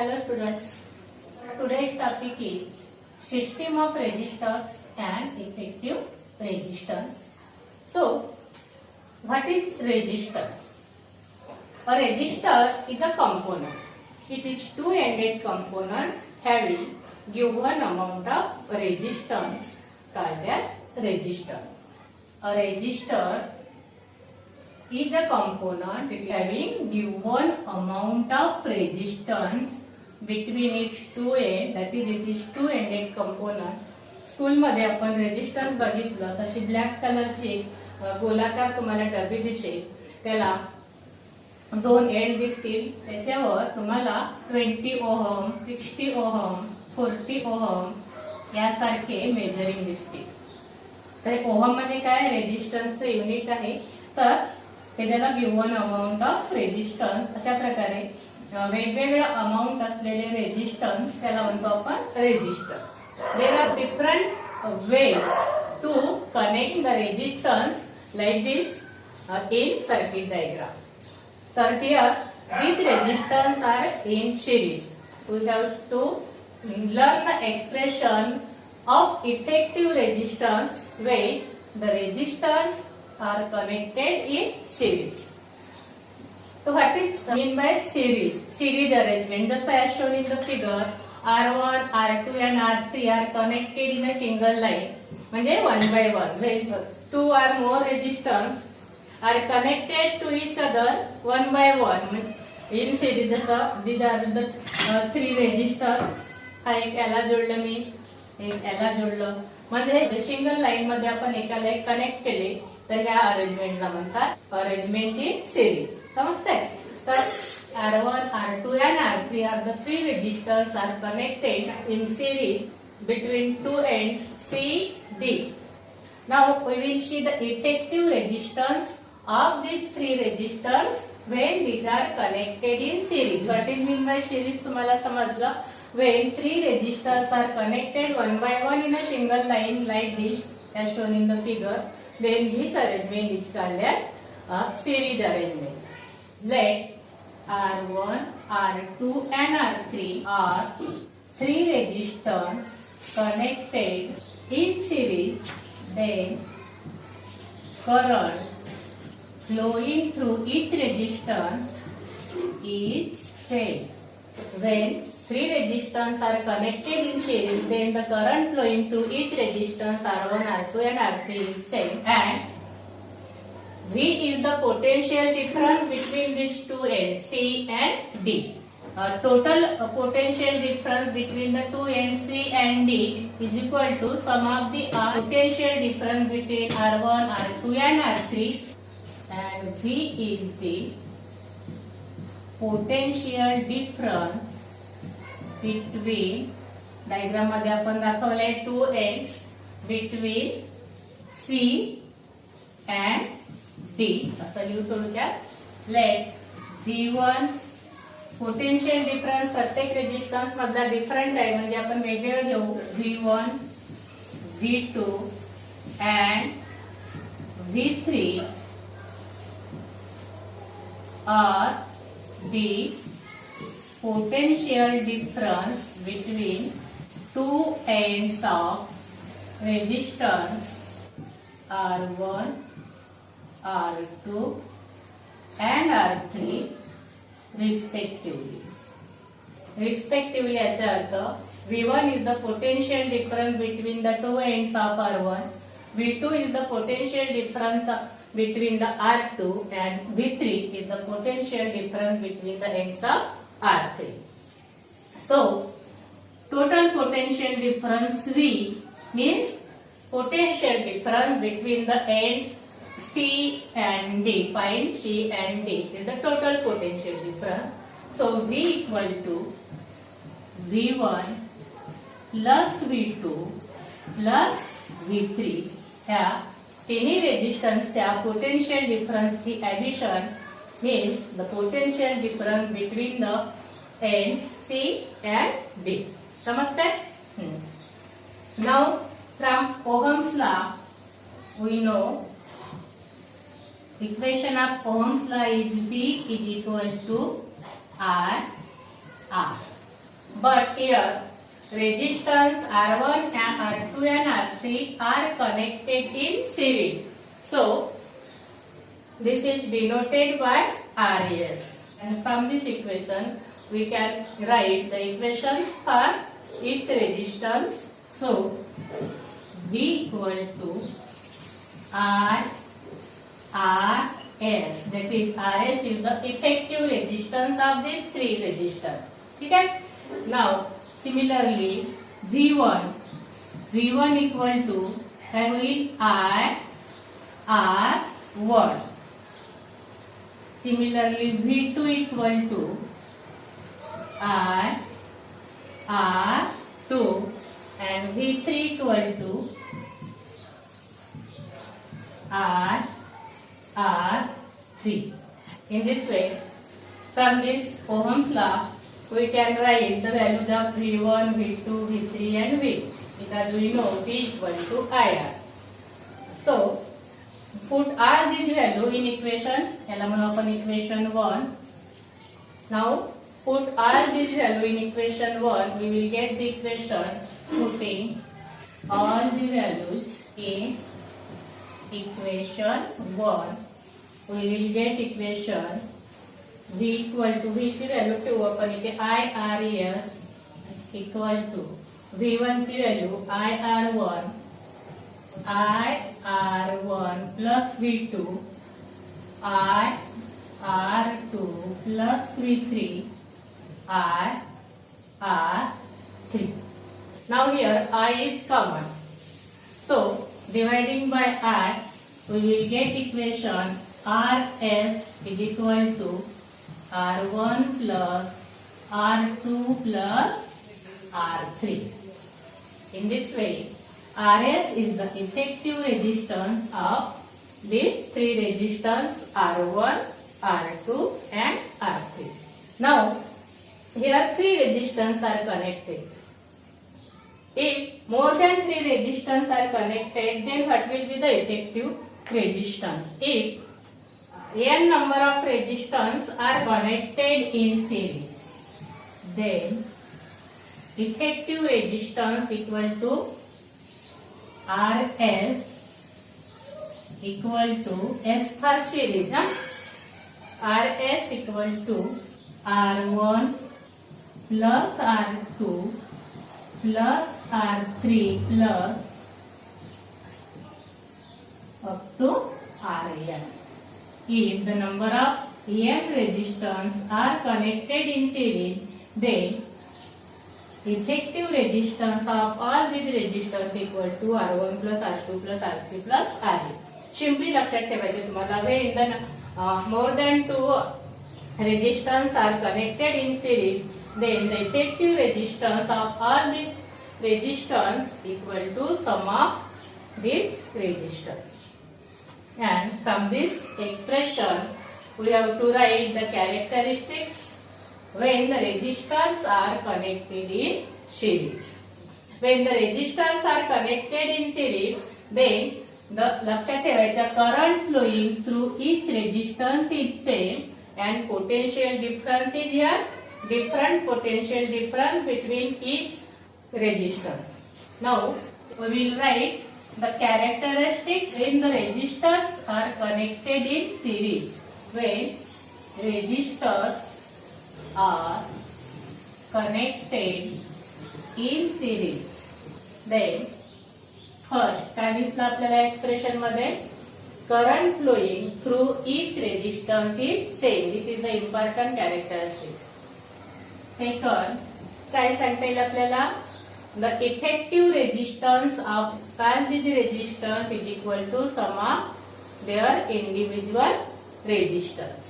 Hello students, today's topic is system of resistors and effective resistance. So, what is resistor? A resistor is a component. It is two-ended component having given amount of resistance called as resistor. A resistor is a component having given amount of resistance between its two ends, that is it is two-ended component. School मध्ये आपण resistance बघितलं तशी black कलरची गोलाकार तुम्हाला डबी दिसेल, त्याला दोन एंड दिसतील, त्याच्यावर तुम्हाला 20 ओहम 60 ओहम 40 ओहम यासारखे मेजरिंग दिसतील. तर ओहम मध्ये काय रेजिस्टन्सचं युनिट आहे, तर त्याला गिव्हन अमाऊंट ऑफ रेजिस्टन्स अशा प्रकारे वेगवेगळ्या अमाऊंट असलेले रेजिस्टन्स त्याला म्हणतो आपण resistor. There are different ways to connect the resistance like this in circuit diagram. तर here these resistors are in series. We have to learn the expression of effective resistance when the resistors are connected in series. So what is mean by series? Series arrangement. Just as shown in the figure, R1, R2 and R3 are connected in a single line. म्हणजे one by one. When two or more resistors are connected to each other one by one in series. जसं these are the three resistors. हा एक याला जोडलं मी, एक याला जोडलं, म्हणजे सिंगल लाईन मध्ये आपण एकाला एक कनेक्ट केले तर ह्या अरेंजमेंटला म्हणतात अरेंजमेंट इन सिरीज. समजतंय? तर R1, R2 and R3 are the three resistors are connected in series between two ends C, D. Now we will see the effective resistance of these three resistors when these are connected in series. What is mean by series तुम्हाला समजलं? When three resistors are connected one by one in a single line like this as shown in the figure, then this arrangement is called as a series arrangement. Let R1, R2 and R3 are three resistors connected in series, then current flowing through each resistor is same. When three resistors are connected in series, then the current flowing through each resistance R1, R2 and R3 is same, and V is the potential difference between these two ends C and D. Total potential difference between the two ends C and D is equal to sum of the potential difference between R1, R2 and R3, and V is the potential difference between, diagram मध्ये आपण दाखवले two ends between C and D. असं लिहू थोडक्यात. Late V1 potential difference प्रत्येक resistance मधला different आहे, म्हणजे आपण वेगवेगळं घेऊ. V1, V2 and V3 are the potential difference between two ends of resistance R1, R2 and R3 respectively. Respectively याचा अर्थ V1 is the potential difference between the two ends of R1, V2 is the potential difference between the R2 and V3 is the potential difference between the ends of R3. So total potential difference V means potential difference between the ends C and D, point C and D is the total potential difference. So V equal to V1 plus V2 plus V3. ह्या तिन्ही रेजिस्टन्सच्या potential डिफरन्सची addition means the potential difference between the ends C and D. समजतंय? Now from Ohm's law we know equation of Ohm's law is V is equal to R. but here resistance R1 and R2 and R3 are connected in series. So this is denoted by RS. And from this equation we can write the equations for each resistance. So V equal to R S, that is RS is the effective resistance of these three resistors. Okay? Now similarly V1 equal to R1. Similarly V2 equal to R2 and V3 equal to R3. In this way, from this Ohm's law, we can write the values of V1, V2, V3 and V, because we know V equal to IR. So, put all these values in equation, equation 1. Now, put all these values in equation 1, we will get the equation putting all the values in equation 1. We will get equation V equal to V ची value ठेवू आपण इथे IRS equal to V1 ची value IR1 plus V2 IR2 plus V3 IR3. Now here I is common. So dividing by I, we will get equation RS is equal to R1 plus R2 plus R3. In this way, RS is the effective resistance of these three resistors R1, R2 and R3. Now, here three resistors are connected. If more than three resistors are connected, then what will be the effective resistance? If n number of resistors are connected in series, then effective resistance equal to RS equal to S for series. RS equal to R1 plus R2 plus R3 plus up to Rn. If the number of n resistors are connected in series, then effective resistance of all these resistors equal to R1 plus R2 plus R3 plus Rn. Simply लक्षात ठेवायचे तुम्हाला, when the more than two resistors are connected in series, then the effective resistance of all these resistors equal to sum of these resistors. And from this expression, we have to write the characteristics when the resistors are connected in series. When the resistors are connected in series, then the लक्षात ठेवायचा current flowing through each resistance is same and potential difference is here different potential difference between each resistance. Now we will write the characteristics when the resistors are connected in series. When resistors are connected in series, then first काय दिसलं आपल्याला expression मध्ये current flowing through each resistance is same. This is the important characteristic. Second काय सांगता येईल आपल्याला, the effective resistance of all these resistors is equal to sum of their individual resistors.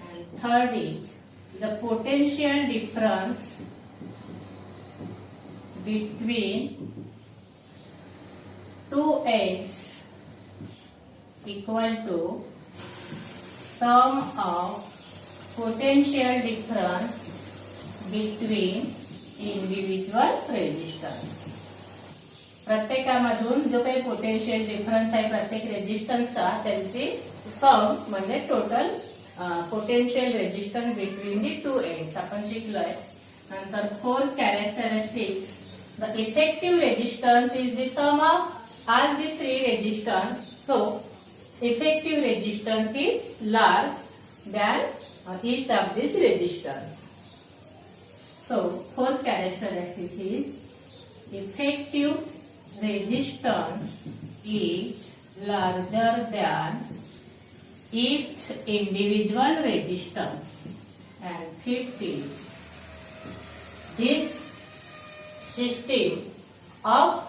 And third is the potential difference between two ends equal to sum of potential difference between individual resistors. प्रत्येकामधून जो काही potential difference आहे प्रत्येक रेजिस्टन्सचा त्यांची सम म्हणजे total potential resistance between the two ends आपण शिकलोय. नंतर fourth characteristics, the effective resistance is the sum of all the three resistance. So effective resistance is large than each of these resistance. So fourth characteristic is effective resistance is larger than each individual resistance. And fifth is this system of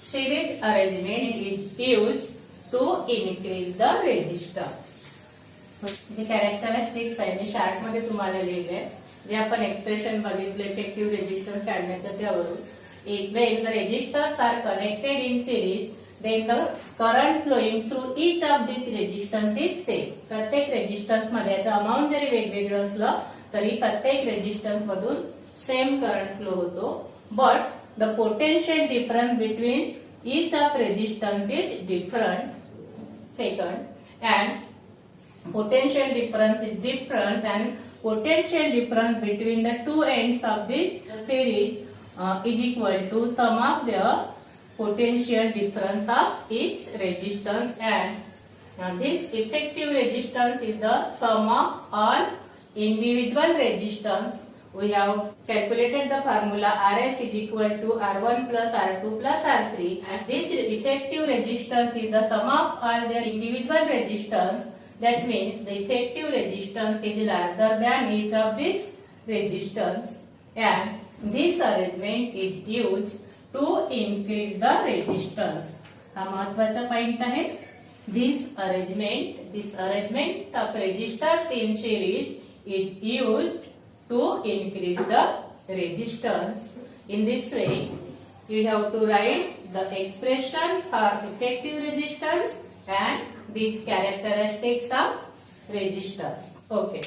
series arrangement is used to increase the resistance. J characteristics आहे जे chart मध्ये तुम्हाला लिहिले जे आपण expression बघितले effective resistance काढण्याचं त्यावरून when the resistors are connected in series then the current flowing through each of these resistance is same. प्रत्येक resistance मध्ये याचं अमाऊंट जरी वेगवेगळं असलं तरी प्रत्येक रेजिस्टन्स मधून सेम करंट फ्लो होतो. But the potential difference between each of resistance is different. Second, and potential difference is different, and potential difference between the two ends of the series is equal to sum of the potential difference of each resistance. And this effective resistance is the sum of all individual resistance. We have calculated the formula Rs is equal to R1 plus R2 plus R3, and this effective resistance is the sum of all their individual resistance. That means the effective resistance is larger than each of these resistance, and this arrangement is used to increase the resistance. हा महत्वाचा point आहे. This arrangement of resistors in series is used to increase the resistance. In this way, you have to write the expression for effective resistance and these characteristics of resistors. Okay.